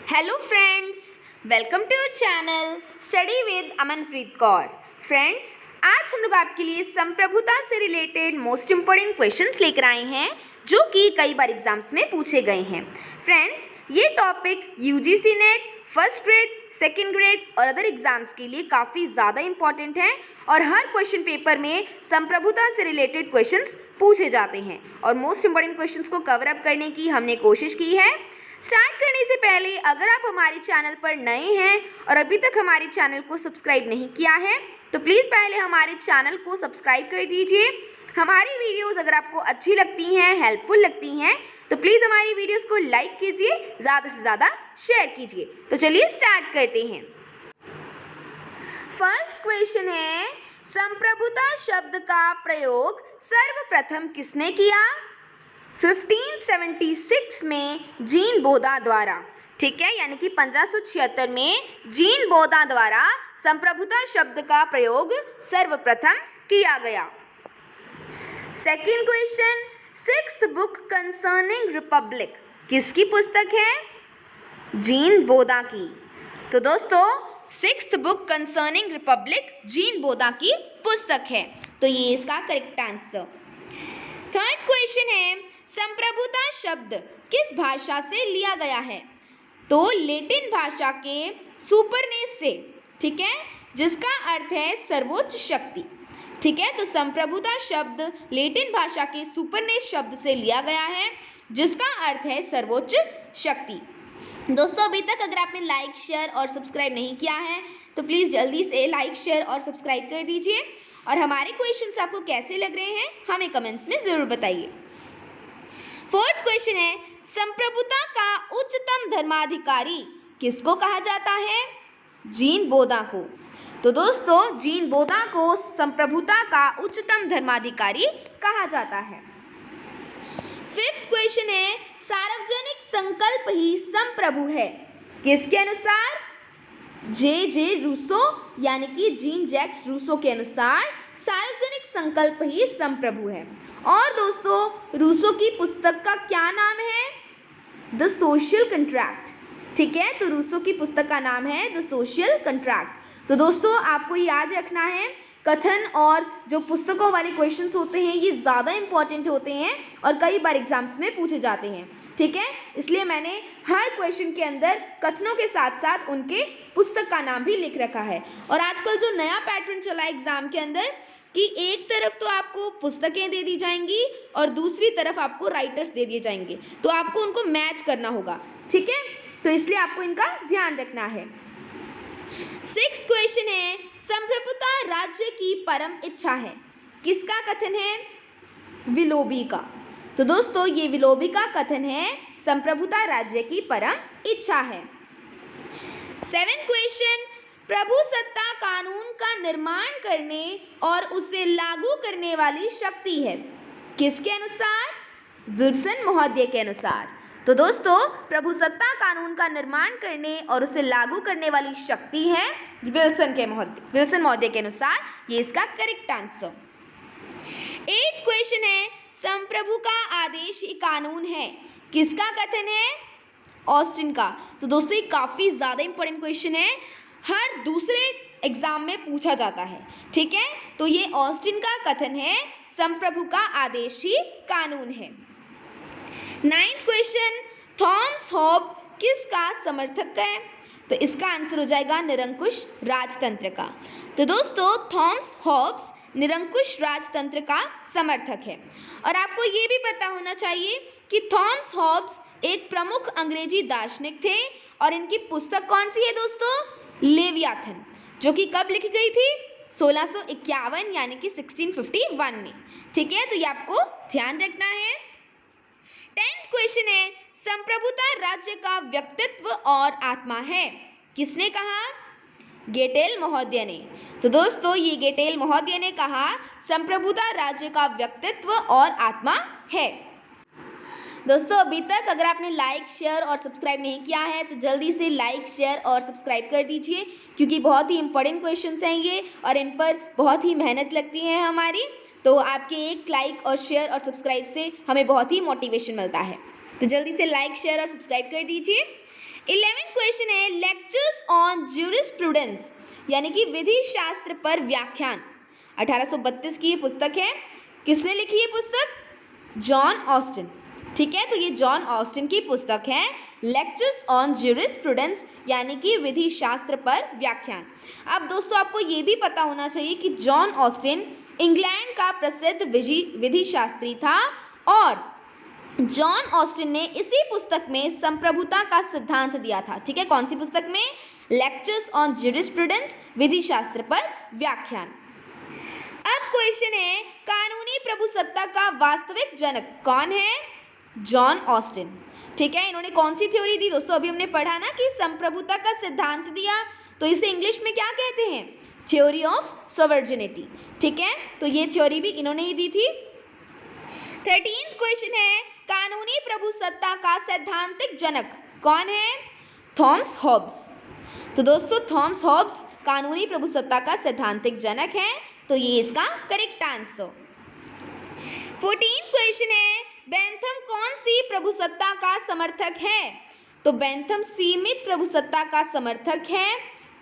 Hello friends, welcome to your channel study with Amanpreet Kaur. Friends, आज हम लोग आपके लिए संप्रभुता से रिलेटेड मोस्ट इंपॉर्टेंट क्वेश्चंस लेकर आए हैं जो कि कई बार एग्जाम्स में पूछे गए हैं। फ्रेंड्स, ये topic UGC net, first grade, second grade और अदर एग्जाम्स के लिए काफ़ी ज़्यादा इंपॉर्टेंट है और हर क्वेश्चन पेपर में संप्रभुता से रिलेटेड क्वेश्चंस पूछे जाते हैं और मोस्ट इंपॉर्टेंट क्वेश्चंस को कवर अप करने की हमने कोशिश की है। स्टार्ट करने से पहले अगर आप हमारे चैनल पर नए हैं और अभी तक हमारे चैनल को सब्सक्राइब नहीं किया है तो प्लीज़ पहले हमारे चैनल को सब्सक्राइब कर दीजिए। हमारी वीडियोस अगर आपको अच्छी लगती हैं, हेल्पफुल लगती हैं तो प्लीज़ हमारी वीडियोस को लाइक कीजिए, ज़्यादा से ज़्यादा शेयर कीजिए। तो चलिए स्टार्ट करते हैं। फर्स्ट क्वेश्चन है, संप्रभुता शब्द का प्रयोग सर्वप्रथम किसने किया? 1576 में जीन बोधा द्वारा। ठीक है, यानी कि 1576 में जीन बोधा द्वारा संप्रभुता शब्द का प्रयोग सर्वप्रथम किया गया। Second question, sixth book concerning republic किसकी पुस्तक है? जीन बोधा की। तो दोस्तों, sixth book concerning republic Jean Bodin की पुस्तक है, तो ये इसका करेक्ट आंसर। थर्ड क्वेश्चन है, संप्रभुता शब्द किस भाषा से लिया गया है? तो लैटिन भाषा के सुपरनेस से, ठीक है, जिसका अर्थ है सर्वोच्च शक्ति। ठीक है, तो संप्रभुता शब्द लैटिन भाषा के सुपरनेस शब्द से लिया गया है जिसका अर्थ है सर्वोच्च शक्ति। दोस्तों, अभी तक अगर आपने लाइक, शेयर और सब्सक्राइब नहीं किया है तो प्लीज़ जल्दी से लाइक, शेयर और सब्सक्राइब कर दीजिए और हमारे क्वेश्चंस आपको कैसे लग रहे हैं हमें कमेंट्स में ज़रूर बताइए। फोर्थ क्वेश्चन है, संप्रभुता का उच्चतम धर्माधिकारी किसको कहा जाता है? जीन बोधा को। तो दोस्तों, जीन बोधा को संप्रभुता का उच्चतम धर्माधिकारी कहा जाता है। फिफ्थ क्वेश्चन है, सार्वजनिक संकल्प ही संप्रभु है किसके अनुसार? जे रूसो यानी कि जीन जैक्स रूसो के अनुसार सार्वजनिक संकल्प ही संप्रभु है। और दोस्तों, रूसो की पुस्तक का क्या नाम है? The social contract. ठीक है, तो रूसो की पुस्तक का नाम है द सोशल कंट्रैक्ट। तो दोस्तों, आपको याद रखना है, कथन और जो पुस्तकों वाले क्वेश्चंस होते हैं ये ज़्यादा इंपॉर्टेंट होते हैं और कई बार एग्जाम्स में पूछे जाते हैं। ठीक है, इसलिए मैंने हर क्वेश्चन के अंदर कथनों के साथ साथ उनके पुस्तक का नाम भी लिख रखा है। और आजकल जो नया पैटर्न चला है एग्जाम के अंदर कि एक तरफ तो आपको पुस्तकें दे दी जाएंगी और दूसरी तरफ आपको राइटर्स दे दिए जाएंगे, तो आपको उनको मैच करना होगा। ठीक है, तो इसलिए आपको इनका ध्यान रखना है। सिक्स्थ क्वेश्चन है, संप्रभुता राज्य की परम इच्छा है किसका कथन है? विलोबी का। तो दोस्तों, ये विलोबी का कथन है संप्रभुता राज्य की परम इच्छा है। सेवेंथ क्वेश्चन, प्रभु सत्ता कानून का निर्माण करने और उसे लागू करने वाली शक्ति है किसके अनुसार? विल्सन महोदय के अनुसार। तो दोस्तों, प्रभु सत्ता कानून का निर्माण करने और उसे लागू करने वाली शक्ति है विल्सन महोदय के अनुसार। ये इसका करेक्ट आंसर। एथ क्वेश्चन है, संप्रभु का आदेश ही कानून है किसका कथन है? ऑस्टिन का। तो दोस्तों, ये काफ़ी ज़्यादा इंपॉर्टेंट क्वेश्चन है, हर दूसरे एग्जाम में पूछा जाता है। ठीक है, तो ये ऑस्टिन का कथन है, संप्रभु का आदेश ही कानून है। नाइन्थ क्वेश्चन, थॉमस हॉब किसका समर्थक है? तो इसका आंसर हो जाएगा निरंकुश राजतंत्र का। तो दोस्तों, थॉमस हॉब्स निरंकुश राजतंत्र का समर्थक है। और आपको ये भी पता होना चाहिए कि थॉमस हॉब्स एक प्रमुख अंग्रेजी दार्शनिक थे और इनकी पुस्तक कौन सी है दोस्तों? लेवियाथन, जो कि कब लिखी गई थी? 1651 यानी कि 1651 में। ठीक है, तो ये आपको ध्यान रखना है। 10th क्वेश्चन है, संप्रभुता राज्य का व्यक्तित्व और आत्मा है किसने कहा? गेटेल महोदय ने। तो दोस्तों, ये गेटेल महोदय ने कहा संप्रभुता राज्य का व्यक्तित्व और आत्मा है। दोस्तों, अभी तक अगर आपने लाइक, शेयर और सब्सक्राइब नहीं किया है तो जल्दी से लाइक, शेयर और सब्सक्राइब कर दीजिए क्योंकि बहुत ही इंपॉर्टेंट क्वेश्चंस हैं ये और इन पर बहुत ही मेहनत लगती है हमारी। तो आपके एक लाइक और शेयर और सब्सक्राइब से हमें बहुत ही मोटिवेशन मिलता है। तो जल्दी से लाइक, शेयर और सब्सक्राइब कर दीजिए। 11th क्वेश्चन है लेक्चर्स ऑन ज्यूरिस्प्रूडेंस यानी कि विधि शास्त्र पर व्याख्यान। 1832 की ये पुस्तक है। किसने लिखी ये पुस्तक? John Austin. ठीक है, तो ये जॉन ऑस्टिन की पुस्तक है लेक्चर्स ऑन ज्यूरिस्प्रूडेंस यानी कि विधि शास्त्र पर व्याख्यान। अब दोस्तों आपको ये भी पता होना चाहिए कि जॉन ऑस्टिन इंग्लैंड का प्रसिद्ध विधि शास्त्री था और जॉन ऑस्टिन ने इसी पुस्तक में संप्रभुता का सिद्धांत दिया था। ठीक है, कौन सी पुस्तक में? लेक्चर्स ऑन ज्यूरिस्प्रूडेंस विधि शास्त्र पर व्याख्यान। अब क्वेश्चन है कानूनी प्रभुसत्ता का वास्तविक जनक कौन है? John Austin. ठीक है, इन्होंने कौन सी थ्योरी दी दोस्तों? अभी हमने पढ़ा ना कि संप्रभुता का सिद्धांत दिया, तो इसे इंग्लिश में क्या कहते हैं? Theory of sovereignty. ठीक है, तो ये थ्योरी भी इन्होंने ही दी थी। 13th क्वेश्चन है कानूनी प्रभुसत्ता का सैद्धांतिक जनक कौन है? Thomas Hobbes. तो दोस्तों थॉमस हॉब्स कानूनी प्रभुसत्ता का सैद्धांतिक जनक है, तो ये इसका करेक्ट आंसर। 14th क्वेश्चन है बेंथम कौन सी प्रभुसत्ता का समर्थक है? तो बेंथम सीमित प्रभुसत्ता का समर्थक है।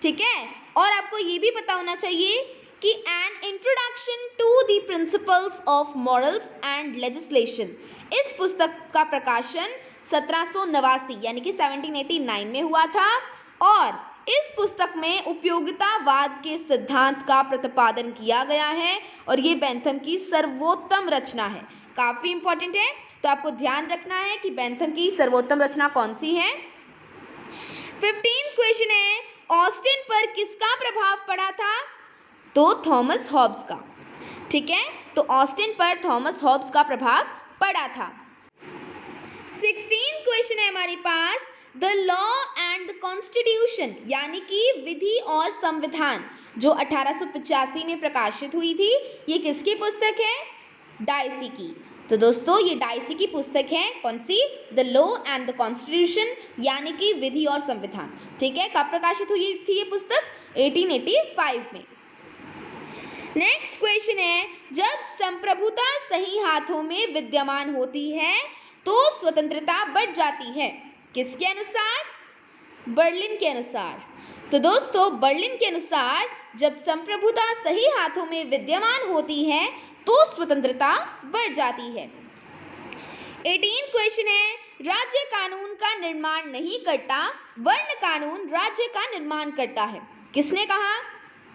ठीक है, और आपको ये भी पता होना चाहिए कि an introduction to the principles of morals and legislation, इस पुस्तक का प्रकाशन 1789 यानी कि 1789 में हुआ था और इस पुस्तक में उपयोगितावाद के सिद्धांत का प्रतिपादन किया गया है और ये बेंथम की सर्वोत्तम रचना है। काफ़ी इंपॉर्टेंट है, तो आपको ध्यान रखना है कि बेंथम की सर्वोत्तम रचना कौन सी है। 15th क्वेश्चन है ऑस्टिन पर किसका प्रभाव पड़ा था? तो थॉमस हॉब्स का। ठीक है, तो ऑस्टिन पर थॉमस हॉब्स का प्रभाव पड़ा था। 16th क्वेश्चन है हमारे पास द लॉ एंड कॉन्स्टिट्यूशन यानी कि विधि और संविधान जो 1885 में प्रकाशित हुई थी, ये किसकी पुस्तक है? डाइसी की। तो दोस्तों ये डाइसी की पुस्तक है, कौन सी? The law and the constitution यानी कि विधि और संविधान। ठीक है, कब प्रकाशित हुई थी ये पुस्तक? 1885 में। नेक्स्ट क्वेश्चन है जब संप्रभुता सही हाथों में विद्यमान होती है तो स्वतंत्रता बढ़ जाती है। किसके अनुसार? बर्लिन के अनुसार। तो दोस्तों बर्लिन के अनुसार जब संप्रभुता सही हाथों में विद्यमान होती है तो स्वतंत्रता बढ़ जाती है। 18th क्वेश्चन है राज्य कानून का निर्माण नहीं करता, वर्ण कानून राज्य का निर्माण करता है। किसने कहा?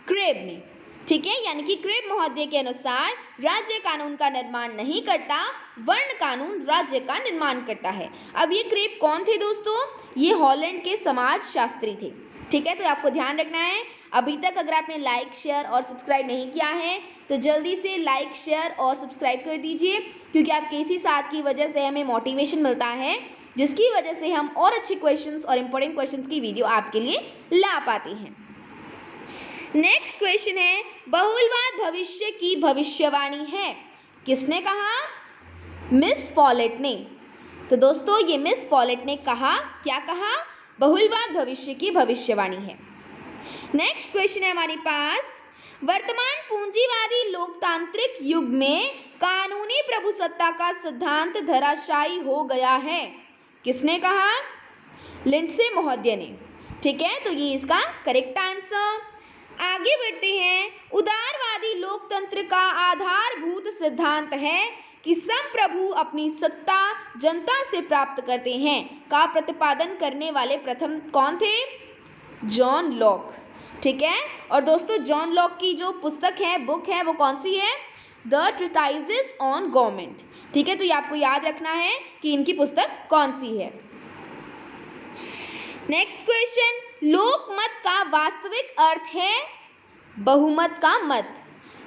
क्रेब ने। ठीक है, यानी कि क्रेब महोदय के अनुसार राज्य कानून का निर्माण नहीं करता, वर्ण कानून राज्य का निर्माण करता है। अब ये क्रेब कौन थे दोस्तों? ये हॉलैंड के समाज शास्त्री थे। ठीक है, तो आपको ध्यान रखना है। अभी तक अगर आपने लाइक, शेयर और सब्सक्राइब नहीं किया है तो जल्दी से लाइक, शेयर और सब्सक्राइब कर दीजिए, क्योंकि आपके इसी साथ की वजह से हमें मोटिवेशन मिलता है, जिसकी वजह से हम और अच्छे क्वेश्चंस और इम्पोर्टेंट क्वेश्चंस की वीडियो आपके लिए ला पाते हैं। नेक्स्ट क्वेश्चन है बहुलवाद भविष्य की भविष्यवाणी है। किसने कहा? मिस फॉलेट ने। तो दोस्तों ये मिस फॉलेट ने कहा, क्या कहा? बहुलवाद भविष्य की भविष्यवाणी है। नेक्स्ट क्वेश्चन है हमारे पास वर्तमान पूंजीवादी लोकतांत्रिक युग में कानूनी प्रभुसत्ता का सिद्धांत धराशायी हो गया है। किसने कहा? लिंडसे महोदय ने। ठीक है, तो ये इसका करेक्ट आंसर। आगे बढ़ते हैं। उदारवादी लोकतंत्र का आधारभूत सिद्धांत है कि संप्रभु अपनी सत्ता जनता से प्राप्त करते हैं का प्रतिपादन करने वाले प्रथम कौन थे? John Locke. ठीक है, और दोस्तों जॉन लॉक की जो पुस्तक है, बुक है, वो कौन सी है? The treatises on government. ठीक है, तो ये आपको याद रखना है कि इनकी पुस्तक कौन सी है। नेक्स्ट क्वेश्चन लोकमत का वास्तविक अर्थ है बहुमत का मत।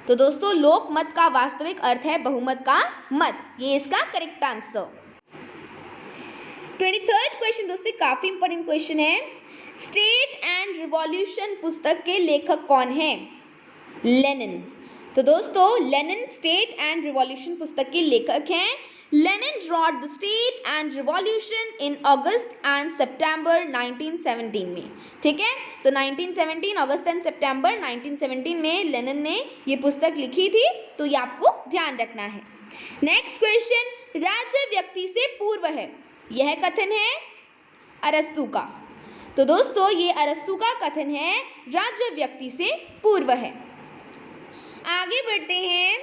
तो दोस्तों लोकमत का वास्तविक अर्थ है बहुमत का मत, ये इसका करेक्ट आंसर। 23rd क्वेश्चन दोस्तों काफी इंपॉर्टेंट क्वेश्चन है। स्टेट एंड रिवॉल्यूशन पुस्तक के लेखक कौन है? लेनिन। तो दोस्तों लेनिन स्टेट एंड रिवॉल्यूशन पुस्तक के लेखक हैं। Lenin wrote the State and Revolution in August and September 1917 में। ठीक है, तो 1917 अगस्त एंड सितंबर 1917 में लेनिन ने ये पुस्तक लिखी थी, तो ये आपको ध्यान रखना है। नेक्स्ट क्वेश्चन राज्य व्यक्ति से पूर्व है। यह कथन है अरस्तु का। तो दोस्तों ये अरस्तु का कथन है, राज्य व्यक्ति से पूर्व है। आगे बढ़ते हैं।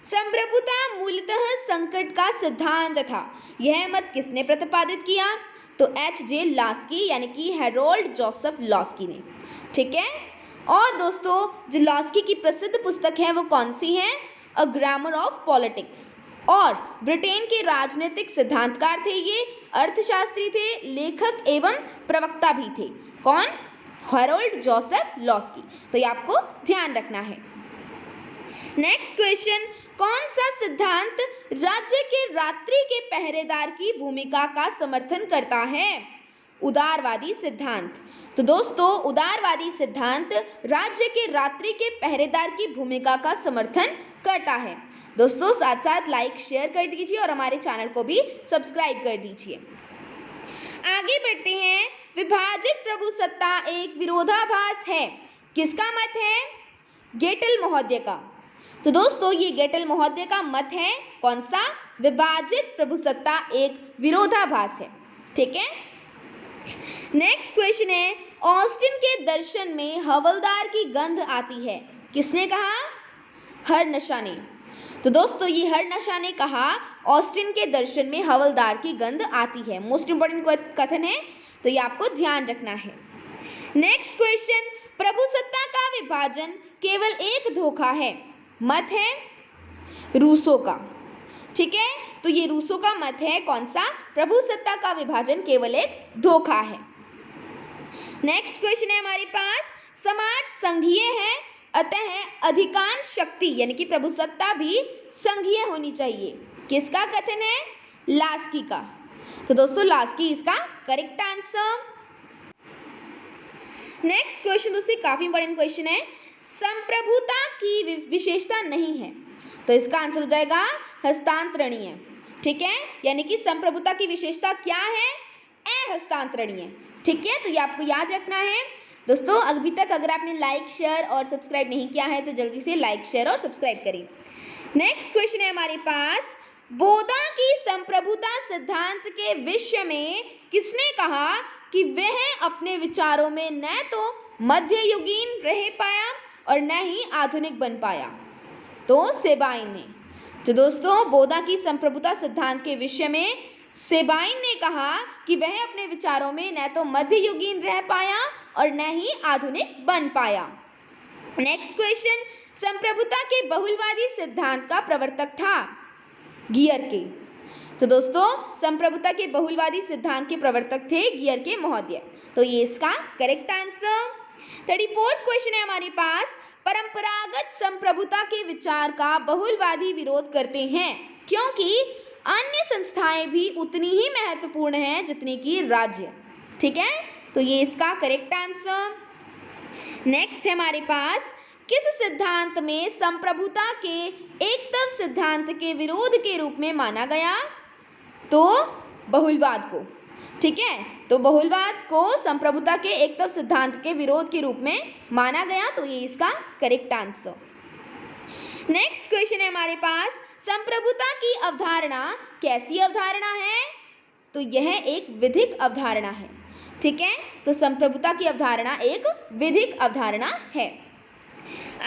संप्रभुता मूलतः संकट का सिद्धांत था, यह मत किसने प्रतिपादित किया? तो H.J. लॉस्की यानी कि हैरोल्ड जोसेफ लॉस्की ने। ठीक है। और दोस्तों जो लॉस्की की प्रसिद्ध पुस्तक है वो कौन सी है? A grammar of politics. और ब्रिटेन के राजनीतिक सिद्धांतकार थे ये, अर्थशास्त्री थे, लेखक एवं प्रवक्ता भी थे। कौन? Harold Joseph Laski. तो ये आपको ध्यान रखना है। नेक्स्ट क्वेश्चन, कौन सा सिद्धांत राज्य के रात्रि के पहरेदार की भूमिका का समर्थन करता है? उदारवादी सिद्धांत। तो दोस्तों उदारवादी सिद्धांत राज्य के रात्रि के पहरेदार की भूमिका का समर्थन करता है। दोस्तों साथ साथ लाइक शेयर कर दीजिए और हमारे चैनल को भी सब्सक्राइब कर दीजिए। आगे बढ़ते हैं। विभाजित प्रभुसत्ता एक विरोधाभास है, किसका मत है? गेटल महोदय का। तो दोस्तों ये गेटल महोदय का मत है, कौन सा? विभाजित प्रभुसत्ता एक विरोधाभास है। ठीक है। नेक्स्ट क्वेश्चन है, ऑस्टिन के दर्शन में हवलदार की गंध आती है, किसने कहा? हरनशा ने। तो दोस्तों ये हरनशा ने कहा ऑस्टिन के दर्शन में हवलदार की गंध आती है। मोस्ट इंपोर्टेंट कथन है, तो ये आपको ध्यान रखना है। नेक्स्ट क्वेश्चन, प्रभुसत्ता का विभाजन केवल एक धोखा है, मत है रूसो का। ठीक है। तो ये रूसो का मत है, कौन सा? प्रभुसत्ता का विभाजन केवल एक धोखा है। नेक्स्ट क्वेश्चन है हमारे पास, समाज संघीय है अतः अधिकांश शक्ति यानी कि प्रभुसत्ता भी संघीय होनी चाहिए, किसका कथन है? लास्की का। तो दोस्तों लास्की इसका करेक्ट आंसर। नेक्स्ट क्वेश्चन दोस्तों काफी इंपॉर्टेंट क्वेश्चन है, संप्रभुता की विशेषता नहीं है, तो इसका आंसर हो जाएगा हस्तांतरणीय। ठीक है। यानी कि संप्रभुता की विशेषता क्या है? अहस्तांतरणीय। ठीक है। तो ये आपको याद रखना है। दोस्तों अभी तक अगर आपने लाइक शेयर और सब्सक्राइब नहीं किया है तो जल्दी से लाइक शेयर और सब्सक्राइब करिए। नेक्स्ट क्वेश्चन है हमारे पास, बोधा की संप्रभुता सिद्धांत के विषय में किसने कहा कि वह अपने विचारों में न तो मध्ययुगीन रह पाया और न ही आधुनिक बन पाया? तो सेबाइन ने। तो दोस्तों बोधा की संप्रभुता सिद्धांत के विषय में सेबाइन ने कहा कि वह अपने विचारों में न तो मध्ययुगीन रह पाया और न ही आधुनिक बन पाया। नेक्स्ट क्वेश्चन, संप्रभुता के बहुलवादी सिद्धांत का प्रवर्तक था? गियर के। तो दोस्तों संप्रभुता के बहुलवादी सिद्धांत के प्रवर्तक थे गियर के महोदय। तो ये इसका करेक्ट आंसर। 34th क्वेश्चन है हमारे पास, परंपरागत संप्रभुता के विचार का बहुलवादी विरोध करते हैं क्योंकि अन्य संस्थाएं भी उतनी ही महत्वपूर्ण हैं जितनी कि राज्य। ठीक है। तो ये इसका करेक्ट आंसर। नेक्स्ट है हमारे पास, किस सिद्धांत में संप्रभुता के एकत्व सिद्धांत के विरोध के रूप में माना गया? तो बहुलवाद को। ठीक है। तो बहुलवाद को संप्रभुता के एकत्व सिद्धांत के विरोध के रूप में माना गया, तो ये इसका करेक्ट आंसर। नेक्स्ट क्वेश्चन है हमारे पास, संप्रभुता की अवधारणा कैसी अवधारणा है? तो यह एक विधिक अवधारणा है। ठीक है। तो संप्रभुता की अवधारणा एक विधिक अवधारणा है।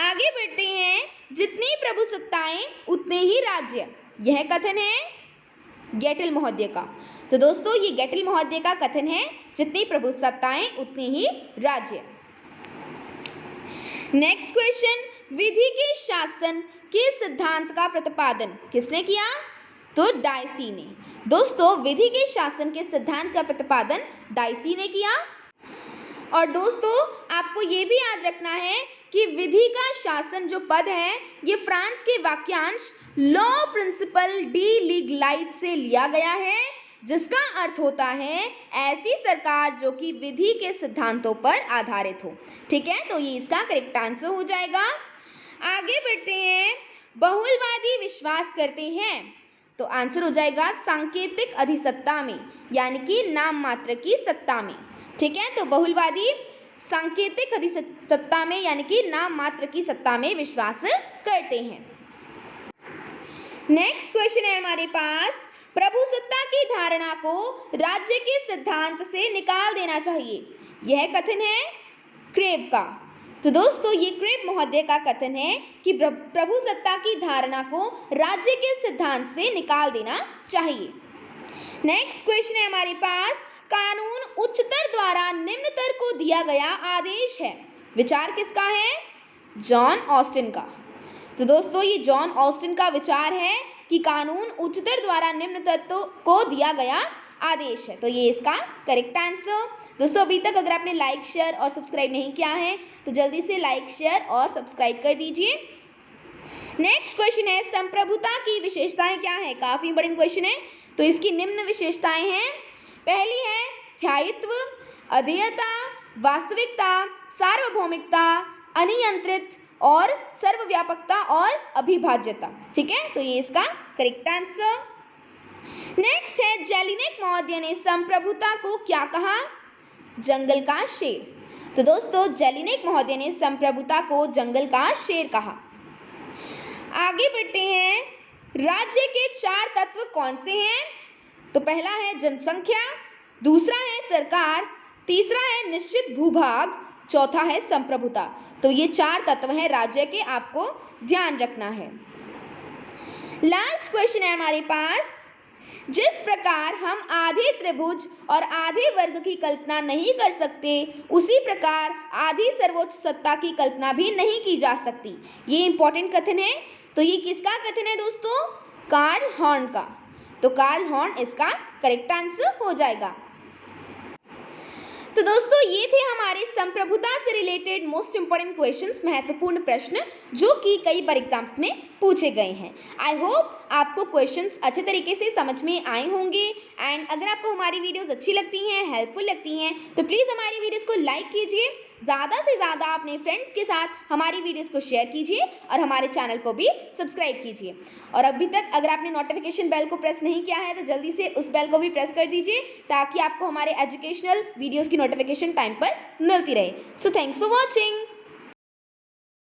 आगे बढ़ते हैं, जितनी प्रभुसत्ताएं उतने ही राज्य, यह कथन है गेटल महोदय का। तो दोस्तों ये गेटल महोदय का कथन है, जितनी प्रभुसत्ताएं उतने ही राज्य। नेक्स्ट क्वेश्चन, विधि के शासन के सिद्धांत का प्रतिपादन किसने किया? तो डायसी ने। दोस्तों विधि के शासन के सिद्धांत का प्रतिपादन डायसी ने किया। और दोस्तों आपको ये भी याद रखना है कि विधि का शासन जो पद है ये फ्रांस के वाक्यांश लॉ प्रिंसिपल डी लीगलाइट से लिया गया है, जिसका अर्थ होता है ऐसी सरकार जो कि विधि के सिद्धांतों पर आधारित हो। ठीक है। तो ये इसका करेक्ट आंसर हो जाएगा। आगे बढ़ते हैं, बहुलवादी विश्वास करते हैं, तो आंसर हो जाएगा सांकेतिक अधिसत्ता में, यानी कि नाम मात्र की सत्ता में। ठीक है। तो बहुलवादी सांकेतिक अधिसत्ता में यानी कि नाम मात्र की सत्ता में विश्वास करते हैं। नेक्स्ट क्वेश्चन है हमारे पास, प्रभुसत्ता की धारणा को राज्य के सिद्धांत से निकाल देना चाहिए। यह कथन है क्रेब का। तो दोस्तों ये क्रेब महोदय का कथन है कि प्रभुसत्ता की धारणा को राज्य के सिद्धांत से निकाल देना चाहिए। नेक्स्ट क्वेश्चन है हमारे पास, कानून उच्चतर द्वारा निम्नतर को दिया गया आदेश है। विचार किसका है? जॉन ऑस्टिन का। तो दोस्तों ये जॉन ऑस्टिन का विचार है कि कानून उच्चतर द्वारा निम्नतर को दिया गया आदेश है। तो ये इसका करेक्ट आंसर। दोस्तों अभी तक अगर आपने लाइक शेयर और सब्सक्राइब नहीं किया है तो जल्दी से लाइक शेयर और सब्सक्राइब कर दीजिए। नेक्स्ट क्वेश्चन है, संप्रभुता की विशेषताएं क्या है? काफी इंपॉर्टेंट क्वेश्चन है। तो इसकी निम्न विशेषताएं हैं। पहली है स्थायित्व, अधेयता, वास्तविकता, सार्वभौमिकता, अनियंत्रित और सर्वव्यापकता और अभिभाज्यता। ठीक है, तो ये इसका करेक्ट आंसर। नेक्स्ट है, जेलिनेक महोदय ने संप्रभुता को क्या कहा? जंगल का शेर। तो दोस्तों जेलिनेक महोदय ने संप्रभुता को जंगल का शेर कहा। आगे बढ़ते हैं, राज्य के 4 तत्व कौन से हैं? तो पहला है जनसंख्या, दूसरा है सरकार, तीसरा है निश्चित भूभाग, चौथा है संप्रभुता। तो ये 4 तत्व हैं राज्य के, आपको ध्यान रखना है। लास्ट क्वेश्चन है हमारे पास, जिस प्रकार हम आधे त्रिभुज और आधे वर्ग की कल्पना नहीं कर सकते, उसी प्रकार आधी सर्वोच्च सत्ता की कल्पना भी नहीं की जा सकती। ये इंपॉर्टेंट कथन है। तो ये किसका कथन है दोस्तों? कार्ल हॉर्न का। तो कार्ल हॉर्न इसका करेक्ट आंसर हो जाएगा। तो दोस्तों ये थे हमारे संप्रभुता से रिलेटेड मोस्ट इंपॉर्टेंट क्वेश्चंस, महत्वपूर्ण प्रश्न जो कि कई बार एग्जाम्स में पूछे गए हैं। आई होप आपको क्वेश्चंस अच्छे तरीके से समझ में आए होंगे। एंड अगर आपको हमारी वीडियोस अच्छी लगती हैं, हेल्पफुल लगती हैं, तो प्लीज़ हमारी वीडियोस को लाइक कीजिए, ज़्यादा से ज़्यादा अपने फ्रेंड्स के साथ हमारी वीडियोस को शेयर कीजिए और हमारे चैनल को भी सब्सक्राइब कीजिए। और अभी तक अगर आपने नोटिफिकेशन बेल को प्रेस नहीं किया है तो जल्दी से उस बेल को भी प्रेस कर दीजिए ताकि आपको हमारे एजुकेशनल वीडियोस की नोटिफिकेशन टाइम पर मिलती रहे। So thanks for watching.